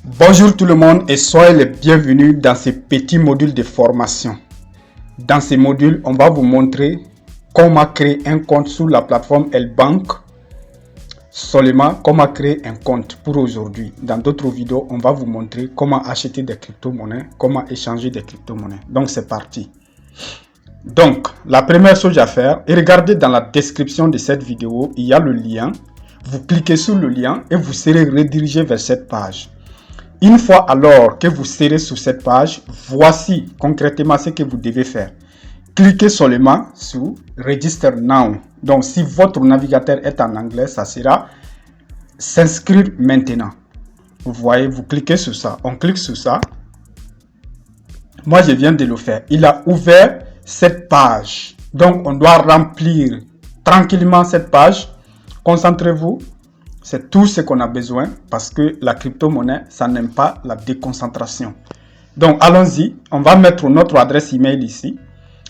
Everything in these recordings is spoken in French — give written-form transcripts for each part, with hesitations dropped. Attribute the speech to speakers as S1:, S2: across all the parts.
S1: Bonjour tout le monde et soyez les bienvenus dans ce petit module de formation. Dans ce module, on va vous montrer comment créer un compte sur la plateforme L-Bank. Seulement, comment créer un compte pour aujourd'hui. Dans d'autres vidéos, on va vous montrer comment acheter des crypto-monnaies, comment échanger des crypto-monnaies. Donc, c'est parti. Donc, la première chose à faire, et regardez dans la description de cette vidéo, il y a le lien. Vous cliquez sur le lien et vous serez redirigé vers cette page. Une fois alors que vous serez sur cette page, voici concrètement ce que vous devez faire. Cliquez seulement sur Register Now. Donc, si votre navigateur est en anglais, ça sera s'inscrire maintenant. Vous voyez, vous cliquez sur ça. On clique sur ça. Moi, je viens de le faire. Il a ouvert cette page. Donc, on doit remplir tranquillement cette page. Concentrez-vous. C'est tout ce qu'on a besoin parce que la crypto-monnaie, ça n'aime pas la déconcentration. Donc, allons-y. On va mettre notre adresse email ici,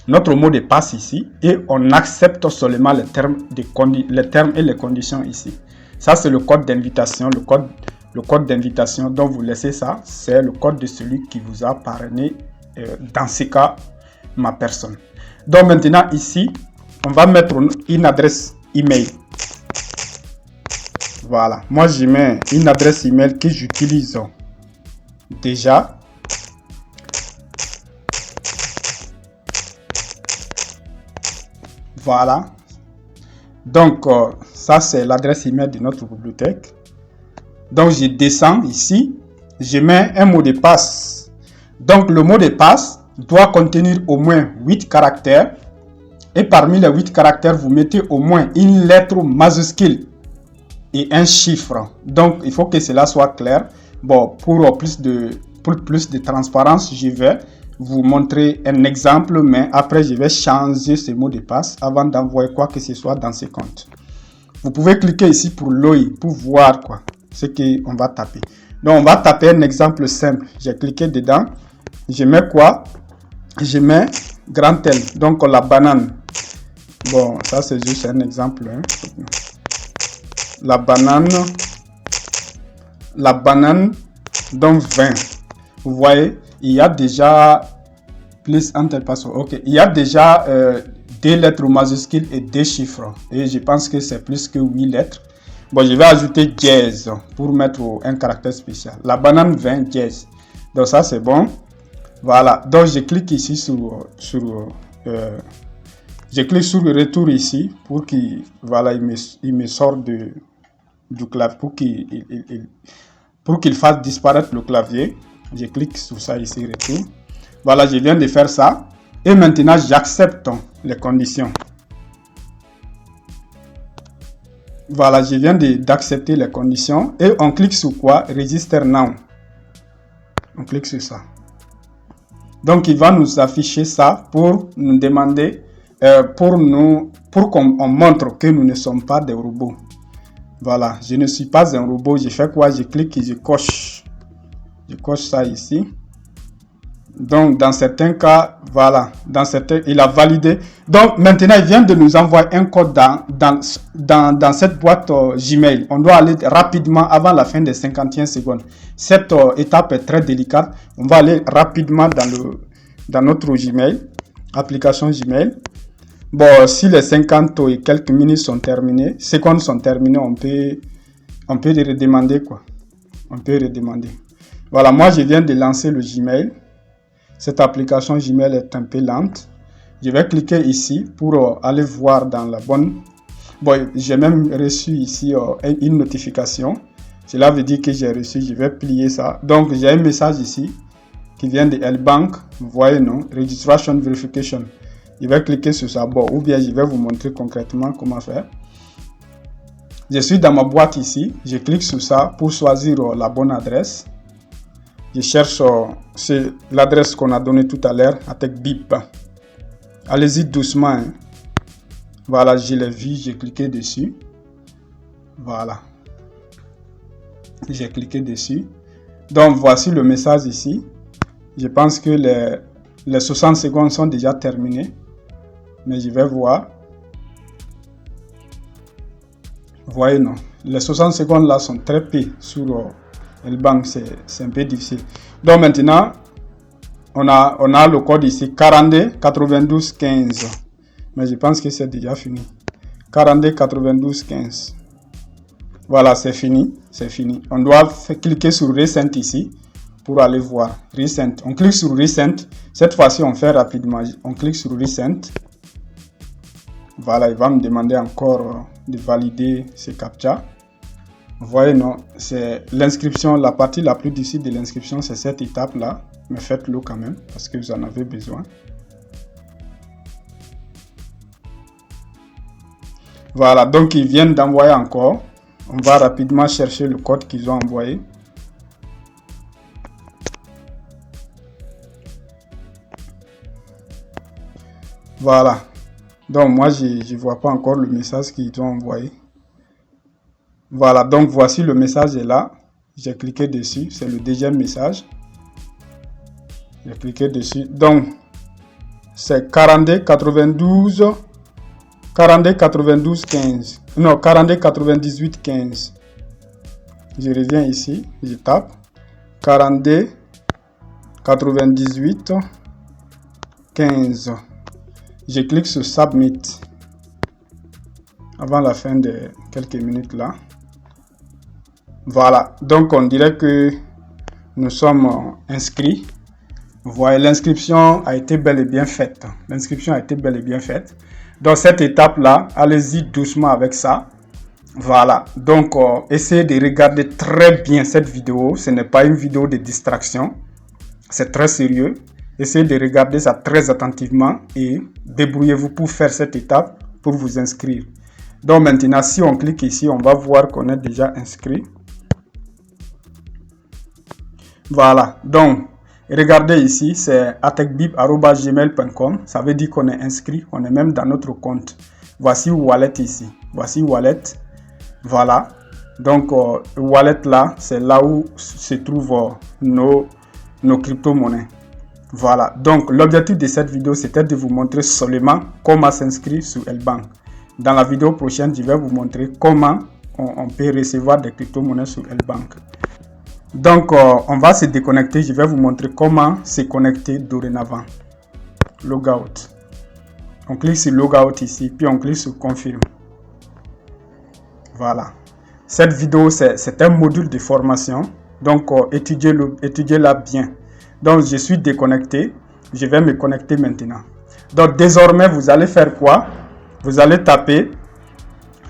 S1: notre mot de passe ici et on accepte seulement les termes et les conditions ici. Ça, c'est le code d'invitation. Le code d'invitation dont vous laissez ça, c'est le code de celui qui vous a parrainé, dans ce cas, ma personne. Donc, maintenant, ici, on va mettre une adresse email. Voilà, moi je mets une adresse email que j'utilise déjà. Voilà. Donc, ça c'est l'adresse email de notre bibliothèque. Donc, je descends ici. Je mets un mot de passe. Donc, le mot de passe doit contenir au moins 8 caractères. Et parmi les 8 caractères, vous mettez au moins une lettre majuscule et un chiffre. Donc, il faut que cela soit clair. Bon, pour plus de transparence, je vais vous montrer un exemple, mais après, je vais changer ce mot de passe avant d'envoyer quoi que ce soit dans ce compte. Vous pouvez cliquer ici pour l'œil, pour voir quoi, ce qu'on va taper. Donc, on va taper un exemple simple. J'ai cliqué dedans. Je mets quoi? Je mets grand L, donc la banane. Bon, ça, c'est juste un exemple. La banane, donc 20. Vous voyez, il y a déjà plus enter password. Ok, il y a déjà des lettres majuscules et des chiffres. Et je pense que c'est plus que 8 lettres. Bon, je vais ajouter dièse pour mettre un caractère spécial. La banane 20 dièse. Donc ça, c'est bon. Voilà. Donc, je clique ici je clique sur le retour ici pour qu'il me sorte du clavier pour qu'il fasse disparaître le clavier. Je clique sur ça ici, retour. Voilà, je viens de faire ça. Et maintenant, j'accepte les conditions. Voilà, je viens d'accepter les conditions. Et on clique sur quoi? Register Now. On clique sur ça. Donc, il va nous afficher ça pour nous demander, pour qu'on montre que nous ne sommes pas des robots. Voilà, je ne suis pas un robot. Je fais quoi? Je clique et je coche. Je coche ça ici. Donc, dans certains cas, voilà. Il a validé. Donc, maintenant, il vient de nous envoyer un code dans cette boîte Gmail. On doit aller rapidement avant la fin des 51 secondes. Cette étape est très délicate. On va aller rapidement dans notre Gmail, application Gmail. Bon, si les 50 et quelques minutes sont terminées, secondes sont terminées, on peut redemander quoi. On peut redemander. Voilà, moi je viens de lancer le Gmail. Cette application Gmail est un peu lente. Je vais cliquer ici pour aller voir dans la bonne. Bon, j'ai même reçu ici une notification. Cela veut dire que j'ai reçu, je vais plier ça. Donc j'ai un message ici qui vient de L-Bank. Vous voyez, non? Registration Verification. Je vais cliquer sur ça. Bon, ou bien je vais vous montrer concrètement comment faire. Je suis dans ma boîte ici. Je clique sur ça pour choisir la bonne adresse. Je cherche c'est l'adresse qu'on a donnée tout à l'heure avec BIP. Allez-y doucement. Hein. Voilà, je l'ai vu. J'ai cliqué dessus. Voilà. J'ai cliqué dessus. Donc, voici le message ici. Je pense que les 60 secondes sont déjà terminées. Mais je vais voir. Vous voyez, non? Les 60 secondes là sont très peu sur Elbank, c'est un peu difficile. Donc maintenant, on a le code ici, 42 92 15. Mais je pense que c'est déjà fini. 42 92 15. Voilà, c'est fini. C'est fini. On doit cliquer sur Recent ici pour aller voir. Recent. On clique sur Recent. Cette fois-ci, on fait rapidement. On clique sur Recent. Voilà, il va me demander encore de valider ces captcha. Vous voyez, non, c'est l'inscription, la partie la plus difficile de l'inscription, c'est cette étape-là. Mais faites-le quand même, parce que vous en avez besoin. Voilà, donc ils viennent d'envoyer encore. On va rapidement chercher le code qu'ils ont envoyé. Voilà. Donc moi, je ne vois pas encore le message qu'ils ont envoyé. Voilà, donc voici le message est là. J'ai cliqué dessus, c'est le deuxième message. J'ai cliqué dessus. Donc, c'est 42 92 15. Non, 42 98 15. Je reviens ici, je tape 42 98 15. Je clique sur Submit avant la fin de quelques minutes là. Voilà, donc on dirait que nous sommes inscrits. Vous voyez, l'inscription a été bel et bien faite. L'inscription a été bel et bien faite. Dans cette étape-là, allez-y doucement avec ça. Voilà, donc essayez de regarder très bien cette vidéo. Ce n'est pas une vidéo de distraction. C'est très sérieux. Essayez de regarder ça très attentivement et débrouillez-vous pour faire cette étape pour vous inscrire. Donc maintenant, si on clique ici, on va voir qu'on est déjà inscrit. Voilà, donc regardez ici, c'est atechbib@gmail.com. Ça veut dire qu'on est inscrit, on est même dans notre compte. Voici Wallet ici. Voici Wallet. Voilà. Donc, Wallet là, c'est là où se trouvent nos crypto-monnaies. Voilà. Donc, l'objectif de cette vidéo, c'était de vous montrer seulement comment s'inscrire sur Elbank. Dans la vidéo prochaine, je vais vous montrer comment on peut recevoir des crypto-monnaies sur Elbank. Donc, on va se déconnecter. Je vais vous montrer comment se connecter dorénavant. Logout. On clique sur Logout ici, puis on clique sur Confirme. Voilà. Cette vidéo, c'est un module de formation. Donc, étudiez-la bien. Donc, je suis déconnecté. Je vais me connecter maintenant. Donc, désormais, vous allez faire quoi? Vous allez taper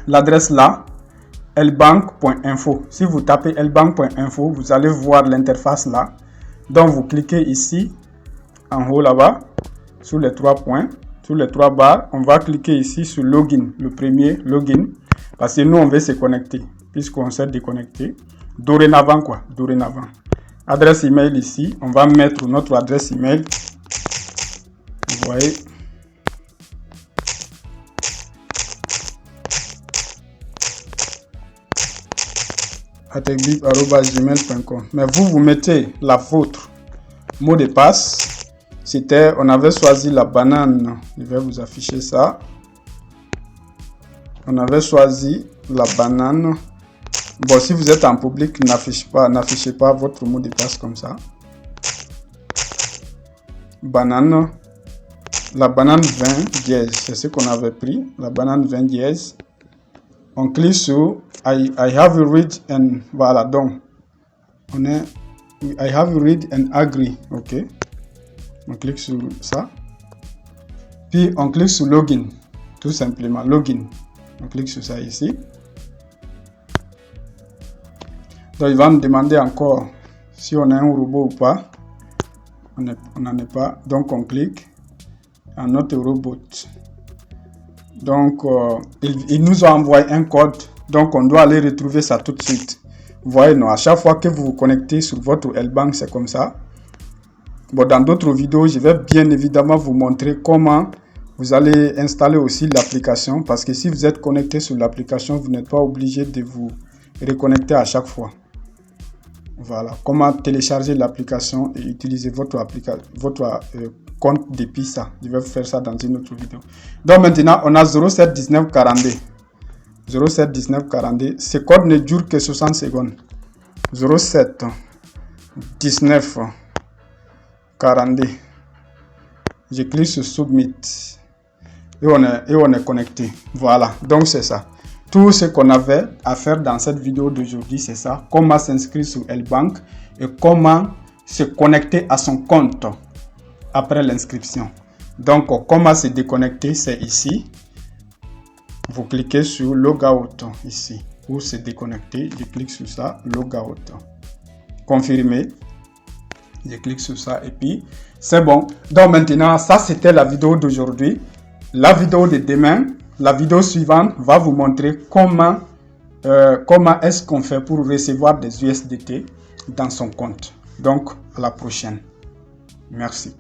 S1: l'adresse là. elbank.info. Si vous tapez elbank.info, vous allez voir l'interface là. Donc vous cliquez ici en haut là-bas sur les trois points, sur les trois barres. On va cliquer ici sur login, le premier login, parce que nous on veut se connecter puisqu'on s'est déconnecté. Dorénavant quoi, dorénavant. Adresse email ici, on va mettre notre adresse email. Vous voyez. atechbib@gmail.com. Mais vous mettez la vôtre. Mot de passe, c'était, on avait choisi la banane. Je vais vous afficher ça. On avait choisi la banane. Bon, si vous êtes en public, n'affichez pas votre mot de passe comme ça. Banane. La banane 20 dièse, c'est ce qu'on avait pris. La banane 20 dièse. On clique sur I have read and voilà, donc on est I have read and agree. Ok, on clique sur ça, puis on clique sur login, tout simplement login. On clique sur ça ici. Donc il va me demander encore si on a un robot ou pas. On n'en est pas, donc on clique en notre robot. Donc, il nous a envoyé un code. Donc, on doit aller retrouver ça tout de suite. Vous voyez, non, à chaque fois que vous vous connectez sur votre Elbank, c'est comme ça. Bon, dans d'autres vidéos, je vais bien évidemment vous montrer comment vous allez installer aussi l'application. Parce que si vous êtes connecté sur l'application, vous n'êtes pas obligé de vous reconnecter à chaque fois. Voilà, comment télécharger l'application et utiliser votre compte depuis ça. Je vais vous faire ça dans une autre vidéo. Donc maintenant, on a 071942. 071942. Ce code ne dure que 60 secondes. 07 19 42. Je clique sur Submit et on est connecté. Voilà, donc c'est ça. Tout ce qu'on avait à faire dans cette vidéo d'aujourd'hui, c'est ça. Comment s'inscrire sur L-Bank et comment se connecter à son compte après l'inscription. Donc, comment se déconnecter, c'est ici. Vous cliquez sur Logout ici. Pour se déconnecter, je clique sur ça, Logout. Confirmer. Je clique sur ça et puis c'est bon. Donc maintenant, ça c'était la vidéo d'aujourd'hui. La vidéo de demain, la vidéo suivante va vous montrer comment est-ce qu'on fait pour recevoir des USDT dans son compte. Donc, à la prochaine. Merci.